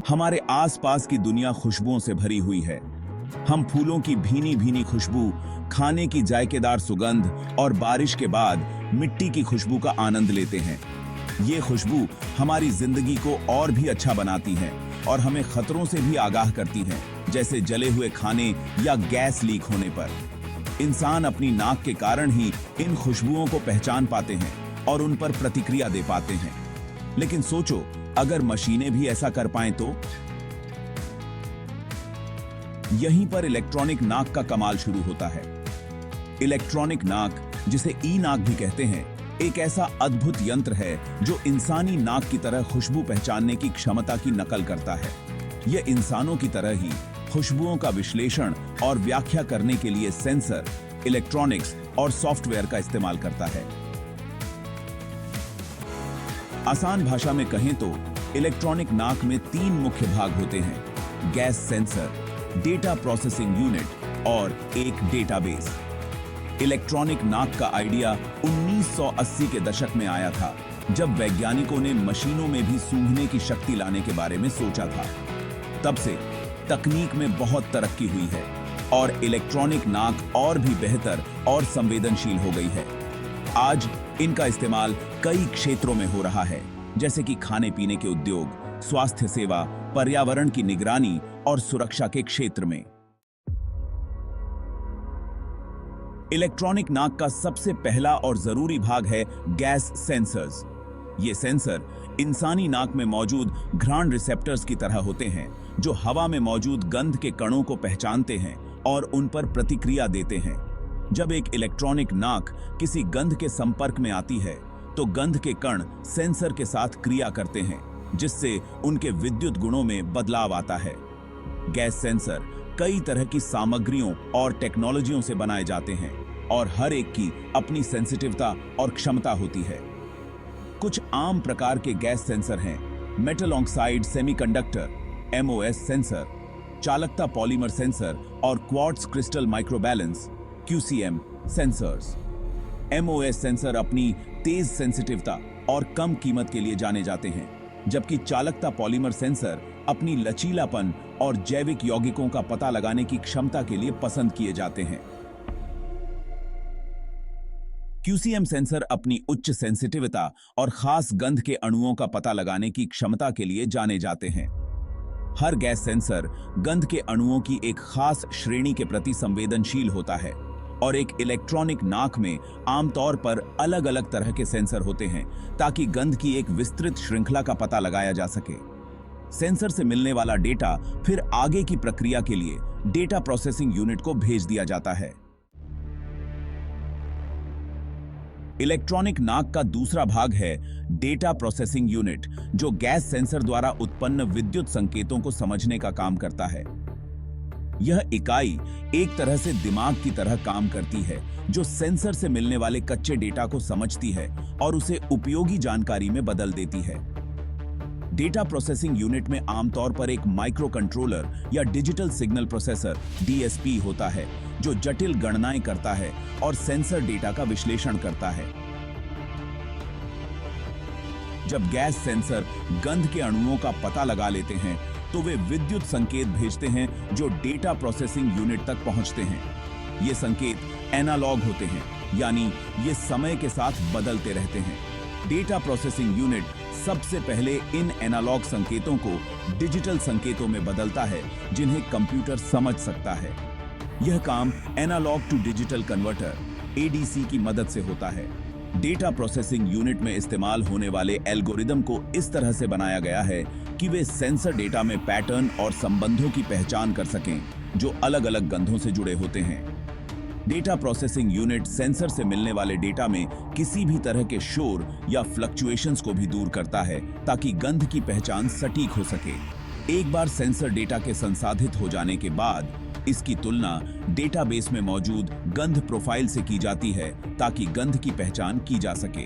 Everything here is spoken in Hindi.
हमारे आसपास की दुनिया खुशबुओं से भरी हुई है। हम फूलों की भीनी भीनी खुशबू, खाने की जायकेदार सुगंध और बारिश के बाद मिट्टी की खुशबू का आनंद लेते हैं। ये खुशबू हमारी जिंदगी को और भी अच्छा बनाती है और हमें खतरों से भी आगाह करती है, जैसे जले हुए खाने या गैस लीक होने पर। इंसान अपनी नाक के कारण ही इन खुशबुओं को पहचान पाते हैं और उन पर प्रतिक्रिया दे पाते हैं। लेकिन सोचो, अगर मशीनें भी ऐसा कर पाएं तो? यहीं पर इलेक्ट्रॉनिक नाक का कमाल शुरू होता है। इलेक्ट्रॉनिक नाक, जिसे ई नाक भी कहते हैं, एक ऐसा अद्भुत यंत्र है जो इंसानी नाक की तरह खुशबू पहचानने की क्षमता की नकल करता है। यह इंसानों की तरह ही खुशबुओं का विश्लेषण और व्याख्या करने के लिए सेंसर, इलेक्ट्रॉनिक्स और सॉफ्टवेयर का इस्तेमाल करता है। आसान भाषा में कहें तो इलेक्ट्रॉनिक नाक में 3 मुख्य भाग होते हैं: gas sensor, data processing unit और एक डेटाबेस। इलेक्ट्रॉनिक नाक का आइडिया 1980 के दशक में आया था, जब वैज्ञानिकों ने मशीनों में भी सूंघने की शक्ति लाने के बारे में सोचा था। तब से तकनीक में बहुत तरक्की हुई है और इलेक्ट्रॉनिक नाक और भी बेहतर और संवेदनशील हो गई है। आज इनका इस्तेमाल कई क्षेत्रों में हो रहा है, जैसे कि खाने पीने के उद्योग, स्वास्थ्य सेवा, पर्यावरण की निगरानी और सुरक्षा के क्षेत्र में। इलेक्ट्रॉनिक नाक का सबसे पहला और जरूरी भाग है गैस सेंसर्स। ये सेंसर इंसानी नाक में मौजूद घ्राण रिसेप्टर्स की तरह होते हैं, जो हवा में मौजूद गंध के कणों को पहचानते हैं और उन पर प्रतिक्रिया देते हैं। जब एक इलेक्ट्रॉनिक नाक किसी गंध के संपर्क में आती है, तो गंध के कण सेंसर के साथ क्रिया करते हैं, जिससे उनके विद्युत गुणों में बदलाव आता है। गैस सेंसर कई तरह की सामग्रियों और टेक्नोलॉजियों से बनाए जाते हैं और हर एक की अपनी सेंसिटिविटी और क्षमता होती है। कुछ आम प्रकार के गैस सेंसर हैं: metal oxide semiconductor (MOS) sensor, चालकता पॉलीमर सेंसर और quartz crystal microbalance QCM sensors. MOS sensor अपनी तेज सेंसिटिविटी और कम कीमत के लिए जाने जाते हैं, जबकि चालकता पॉलीमर सेंसर अपनी लचीलापन और जैविक यौगिकों का पता लगाने की क्षमता के लिए पसंद किए जाते हैं। QCM सेंसर अपनी उच्च सेंसिटिविटी और खास गंध के अणुओं का पता लगाने की क्षमता के लिए जाने जाते हैं। हर गैस सेंसर गंध के अणुओं की एक खास श्रेणी के प्रति संवेदनशील होता है और एक इलेक्ट्रॉनिक नाक में आमतौर पर अलग अलग तरह के सेंसर होते हैं, ताकि गंध की एक विस्तृत श्रृंखला का पता लगाया जा सके। सेंसर से मिलने वाला डेटा फिर आगे की प्रक्रिया के लिए डेटा प्रोसेसिंग यूनिट को भेज दिया जाता है। इलेक्ट्रॉनिक नाक का दूसरा भाग है डेटा प्रोसेसिंग यूनिट, जो गैस सेंसर द्वारा उत्पन्न विद्युत संकेतों को समझने का काम करता है। यह इकाई एक तरह से दिमाग की तरह काम करती है, जो सेंसर से मिलने वाले कच्चे डेटा को समझती है और उसे उपयोगी जानकारी में बदल देती है। डेटा प्रोसेसिंग यूनिट में आमतौर पर एक माइक्रो कंट्रोलर या डिजिटल सिग्नल प्रोसेसर DSP होता है, जो जटिल गणनाएं करता है और सेंसर डेटा का विश्लेषण करता है। जब गैस सेंसर गंध के अणुओं का पता लगा लेते हैं, तो वे विद्युत संकेत भेजते हैं, जो डेटा प्रोसेसिंग यूनिट तक पहुंचते हैं। ये संकेत एनालॉग होते हैं, यानी ये समय के साथ बदलते रहते हैं। डेटा प्रोसेसिंग यूनिट सबसे पहले इन एनालॉग संकेतों को डिजिटल संकेतों में बदलता है, जिन्हें कंप्यूटर समझ सकता है। यह काम analog to digital converter ADC की मदद से होता है। डेटा प्रोसेसिंग यूनिट में इस्तेमाल होने वाले एल्गोरिदम को इस तरह से बनाया गया है कि वे सेंसर डेटा में पैटर्न और संबंधों की पहचान कर सकें, जो अलग अलग गंधों से जुड़े होते हैं। डेटा प्रोसेसिंग यूनिट सेंसर से मिलने वाले डेटा में किसी भी तरह के शोर या फ्लक्चुएशंस को भी दूर करता है, ताकि गंध की पहचान सटीक हो सके। एक बार सेंसर डेटा के संसाधित हो जाने के बाद इसकी तुलना डेटाबेस में मौजूद गंध प्रोफाइल से की जाती है, ताकि गंध की पहचान की जा सके।